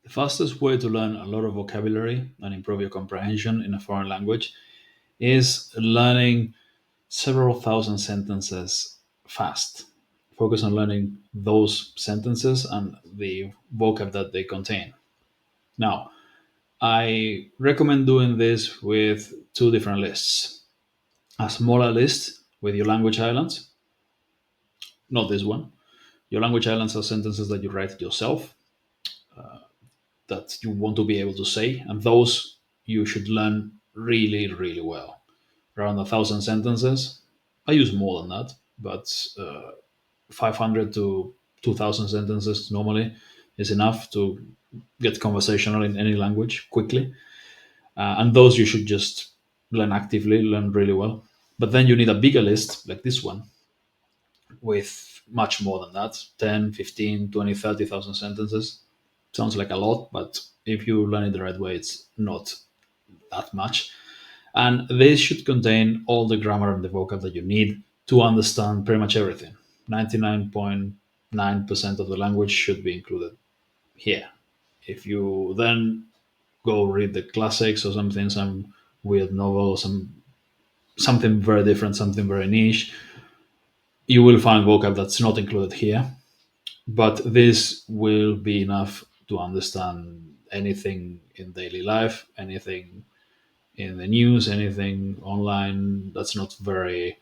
The fastest way to learn a lot of vocabulary and improve your comprehension in a foreign language is learning several thousand sentences fast. Focus on learning those sentences and the vocab that they contain. Now, I recommend doing this with two different lists. A smaller list with your language islands, not this one. Your language islands are sentences that you write yourself that you want to be able to say, and those you should learn really, really well. Around 1,000 sentences. I use more than that, but 500 to 2,000 sentences normally is enough to get conversational in any language quickly. And those you should just learn actively, learn really well. But then you need a bigger list like this one with much more than that 10, 15, 20, 30,000 sentences. Sounds like a lot, but if you learn it the right way, it's not that much. And they should contain all the grammar and the vocab that you need to understand pretty much everything. 99.9% of the language should be included here. If you then go read the classics or something, some weird novel, something very different, something very niche, you will find vocab that's not included here. But this will be enough to understand anything in daily life, anything in the news, anything online that's not very,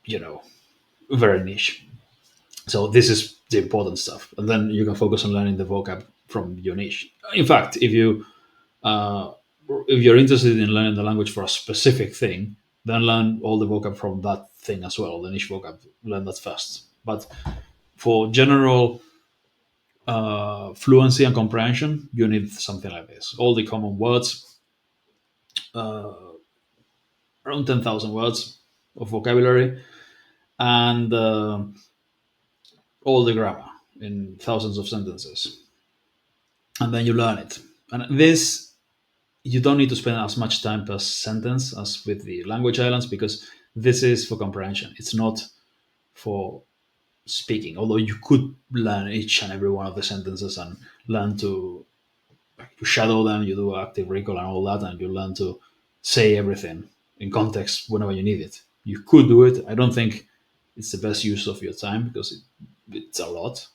you know, very niche. So this is the important stuff, and then you can focus on learning the vocab from your niche. In fact, uh, if you're interested in learning the language for a specific thing, then learn all the vocab from that thing as well, the niche vocab. Learn that first. But for general fluency and comprehension, you need something like this. All the common words, around 10,000 words of vocabulary, and all the grammar in thousands of sentences. And then you learn it. And this, you don't need to spend as much time per sentence as with the language islands because this is for comprehension. It's not for speaking, although you could learn each and every one of the sentences and learn to shadow them, you do active recall and all that, and you learn to say everything in context whenever you need it. You could do it. I don't think it's the best use of your time because it's a lot.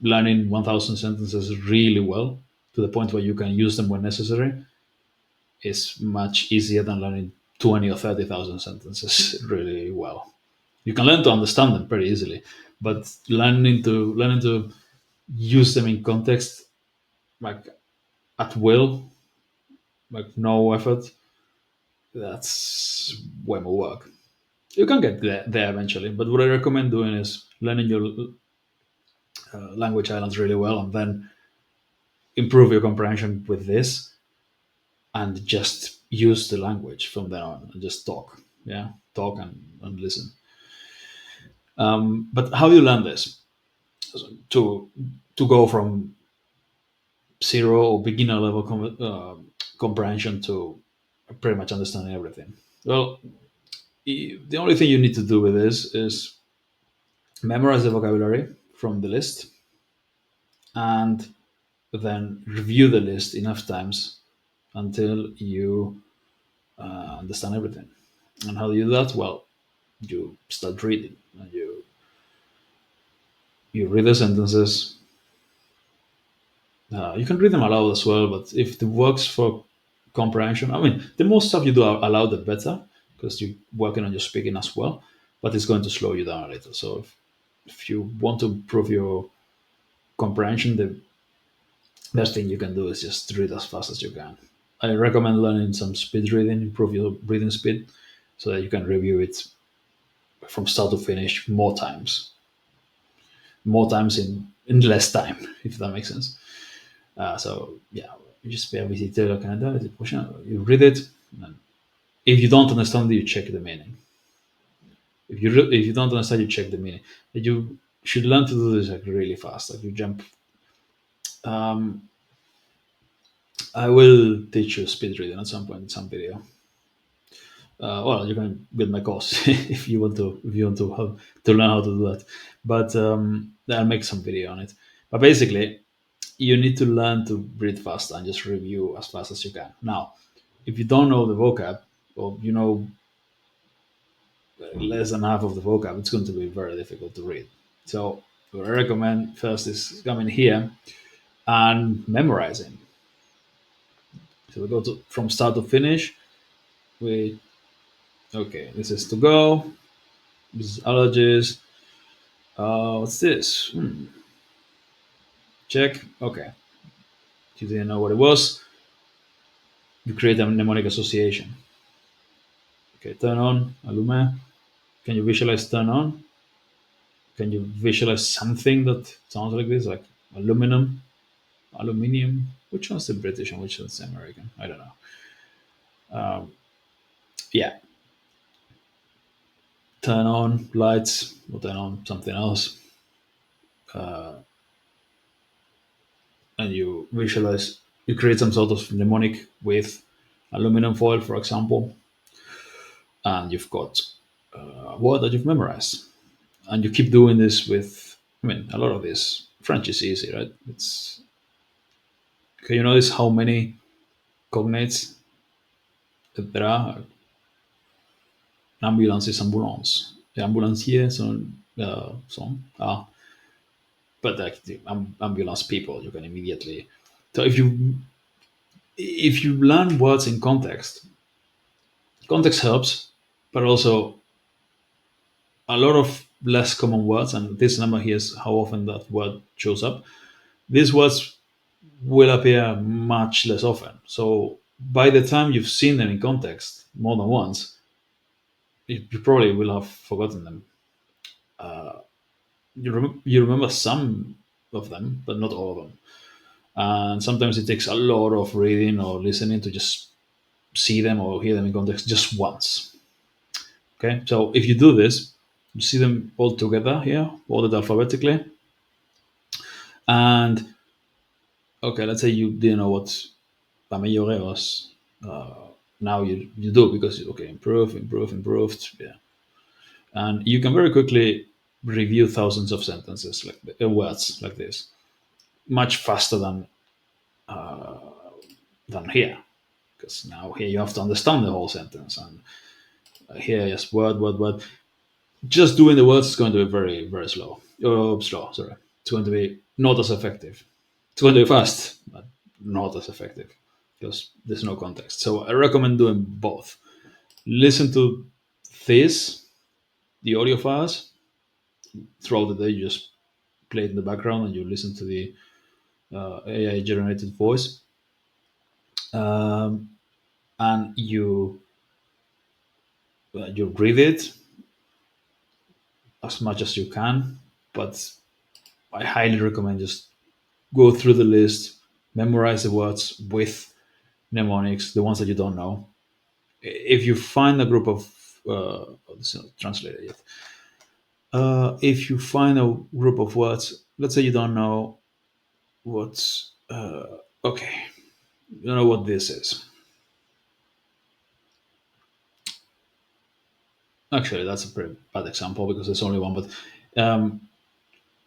Learning 1,000 sentences really well to the point where you can use them when necessary is much easier than learning 20 or 30,000 sentences really well. You can learn to understand them pretty easily, but learning to use them in context, like at will, like no effort, that's way more work. You can get there eventually, but what I recommend doing is learning your language islands really well and then improve your comprehension with this and just use the language from then on and just talk. Yeah, talk and listen. But how do you learn this? To to go from zero or beginner level comprehension to pretty much understanding everything. Well, the only thing you need to do with this is memorize the vocabulary from the list and then review the list enough times until you understand everything. And how do you do that? Well, you start reading and you read the sentences. You can read them aloud as well, but if it works for comprehension, I mean, the more stuff you do aloud, the better because you're working on your speaking as well. But it's going to slow you down a little. So if you want to improve your comprehension, the best thing you can do is just read as fast as you can. I recommend learning some speed reading, improve your reading speed, so that you can review it from start to finish more times in less time, if that makes sense. So yeah, you just be a visitor Canada. You read it. And if you don't understand it, you check the meaning. If you don't understand, you check the meaning. You should learn to do this like really fast. Like you jump. Um, I will teach you speed reading at some point in some video. Well, you can get my course if you want to. If you want to learn how to do that, but I'll make some video on it. But basically, you need to learn to read fast and just review as fast as you can. Now, if you don't know the vocab, or you know less than half of the vocab, it's going to be very difficult to read. So, what I recommend first is coming here and memorizing. So we go to from start to finish. We okay. This is to go. This is allergies. What's this? Check. Okay. You didn't know what it was. You create a mnemonic association. Okay. Turn on. Allume. Can you visualize turn on? Can you visualize something that sounds like this, like aluminum, aluminium? Which one's the British and which one's the American? I don't know. Yeah. Turn on lights or turn on something else. And you visualize, you create some sort of mnemonic with aluminum foil, for example, and you've got a word that you've memorized. And you keep doing this with, I mean, a lot of this. French is easy, right? It's, can you notice how many cognates that there are? Ambulance is ambulance. The ambulancier but like the ambulance people, you can immediately. So if you learn words in context, context helps, but also a lot of less common words, and this number here is how often that word shows up. These words will appear much less often. So by the time you've seen them in context more than once, you probably will have forgotten them. You remember some of them, but not all of them. And sometimes it takes a lot of reading or listening to just see them or hear them in context just once. Okay, so if you do this, you see them all together here, ordered alphabetically, and okay, let's say you didn't know what amelioré was. Now you do because okay, improved, yeah, and you can very quickly review thousands of sentences like words like this much faster than here, because now here you have to understand the whole sentence, and here just word. Just doing the words is going to be very very slow. Oh, slow. Sorry, it's going to be not as effective. It's going to be fast, but not as effective because there's no context. So I recommend doing both. Listen to this, the audio files throughout the day. You just play it in the background and you listen to the AI generated voice, um, and you read it as much as you can. But I highly recommend just go through the list, memorize the words with mnemonics, the ones that you don't know. If you find a group of this is not translated yet. If you find a group of words, let's say you don't know what's okay, you don't know what this is. Actually, that's a pretty bad example because there's only one. But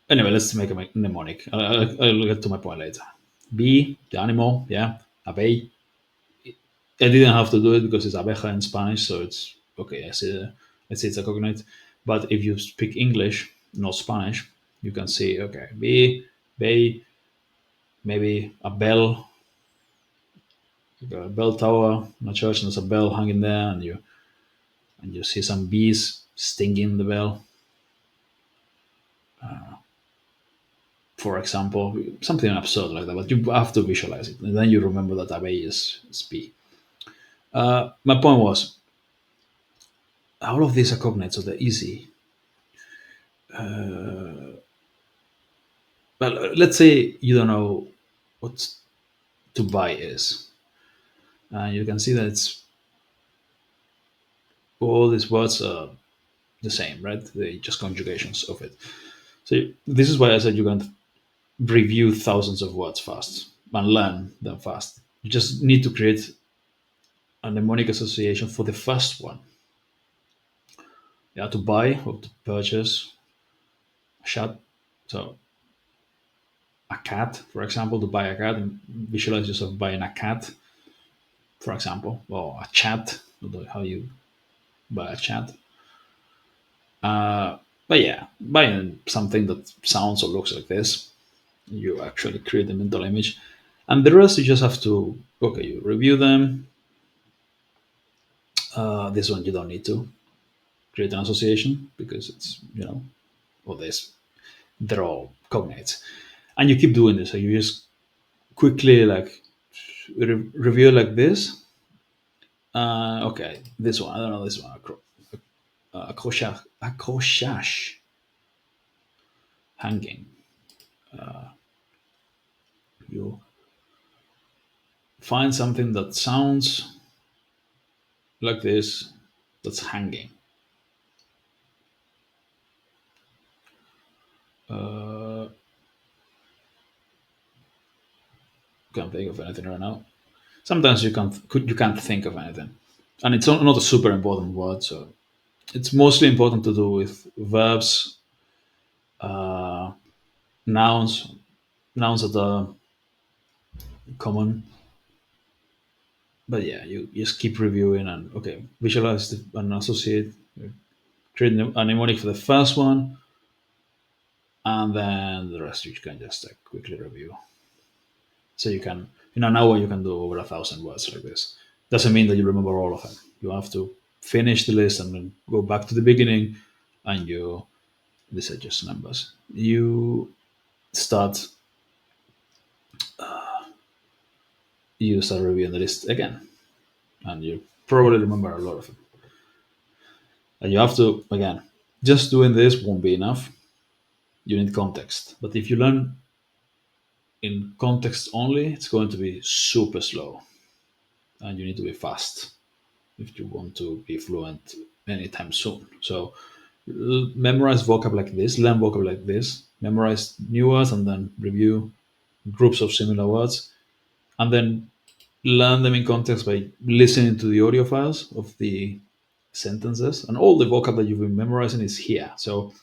anyway, let's make a mnemonic. I'll get to my point later. Bee, the animal, yeah. Abeille. I didn't have to do it because it's abeja in Spanish, so it's okay. I see it's a cognate. But if you speak English, not Spanish, you can see okay, bee, bay, maybe a bell, like a bell tower in a church, and there's a bell hanging there, and you see some bees stinging the bell, for example, something absurd like that. But you have to visualize it, and then you remember that abeille is bee. My point was, all of these are cognates, so they're easy. Well, let's say you don't know what to buy is, and you can see that it's all these words are the same, right? They just conjugations of it. So this is why I said you can review thousands of words fast and learn them fast. You just need to create a mnemonic association for the first one. Yeah, to buy or to purchase, shut. So a cat, for example, to buy a cat, and visualize yourself buying a cat, for example, or a chat, how you buy a chat. But yeah, buying something that sounds or looks like this, you actually create a mental image, and the rest you just have to, okay, you review them. This one you don't need to create an association because it's, all this, they're all cognates, and you keep doing this. So you just quickly like review like this. Okay, this one, I don't know this one. A hanging. You find something that sounds like this, that's hanging. Uh, can't think of anything right now. Sometimes you can't think of anything, and it's not a super important word. So it's mostly important to do with verbs, uh, nouns, nouns that are common. But yeah, you just keep reviewing and, okay, visualize and associate, create a mnemonic for the first one, and then the rest you can just like quickly review. So you can, in an hour, you can do over 1,000 words like this. Doesn't mean that you remember all of them. You have to finish the list and then go back to the beginning, and these are just numbers. Start, you start reviewing the list again, and you probably remember a lot of them. And you have to, again, just doing this won't be enough. You need context. But if you learn in context only, it's going to be super slow, and you need to be fast if you want to be fluent anytime soon. So memorize vocab like this, learn vocab like this, memorize new words, and then review groups of similar words, and then learn them in context by listening to the audio files of the sentences, and all the vocab that you've been memorizing is here. So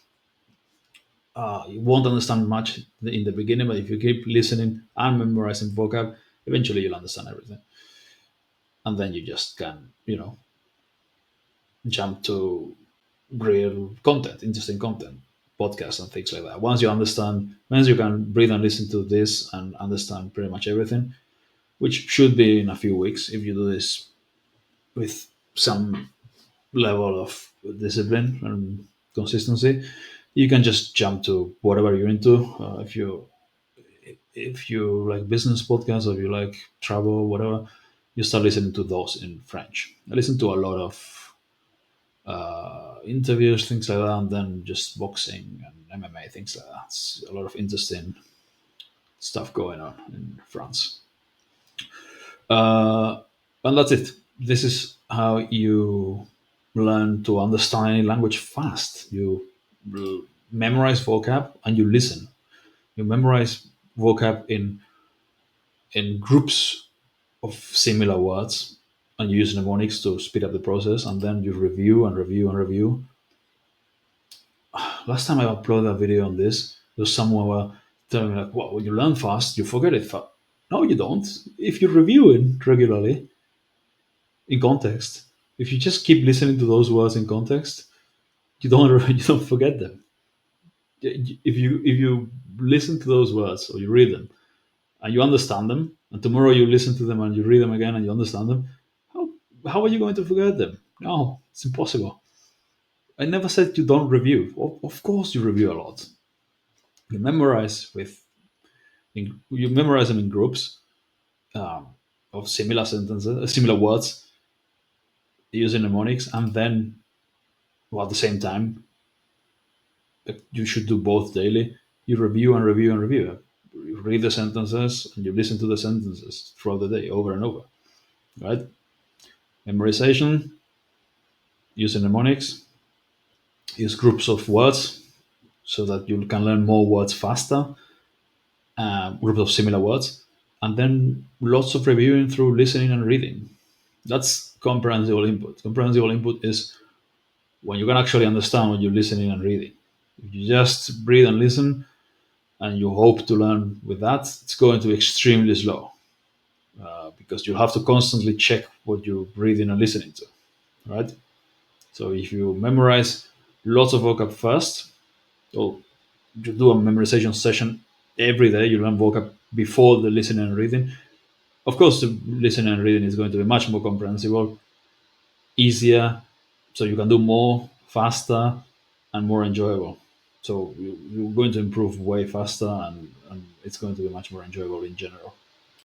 you won't understand much in the beginning, but if you keep listening and memorizing vocab, eventually you'll understand everything, and then you just can, jump to real content, interesting content, podcasts and things like that. Once you can breathe and listen to this and understand pretty much everything, which should be in a few weeks if you do this with some level of discipline and consistency, you can just jump to whatever you're into. If you like business podcasts, or if you like travel, whatever, you start listening to those in French. I listen to a lot of interviews, things like that, and then just boxing and MMA, things like that. It's a lot of interesting stuff going on in France. Uh, and that's it. This is how you learn to understand any language fast. You memorize vocab and you listen. You memorize vocab in groups of similar words, and you use mnemonics to speed up the process, and then you review and review and review. Last time I uploaded a video on this, there was someone were telling me like, "Well, when you learn fast, you forget it fast." No, you don't. If you review it regularly in context, if you just keep listening to those words in context, you don't you don't forget them. If you listen to those words or you read them and you understand them, and tomorrow you listen to them and you read them again and you understand them, how how are you going to forget them? No, it's impossible. I never said you don't review. Of course, you review a lot. You memorize you memorize them in groups, um, of similar sentences, similar words, using mnemonics, and then, well, at the same time, you should do both daily. You review and review and review. You read the sentences and you listen to the sentences throughout the day, over and over. Right? Memorization, using mnemonics, use groups of words so that you can learn more words faster, groups of similar words, and then lots of reviewing through listening and reading. That's comprehensible input. Comprehensible input is when you can actually understand what you're listening and reading. If you just read and listen, and you hope to learn with that, it's going to be extremely slow, because you'll have to constantly check what you're reading and listening to, right? So if you memorize lots of vocab first, or you do a memorization session every day, you learn vocab before the listening and reading. Of course, the listening and reading is going to be much more comprehensible, easier, so you can do more faster and more enjoyable. So you're going to improve way faster, and it's going to be much more enjoyable in general.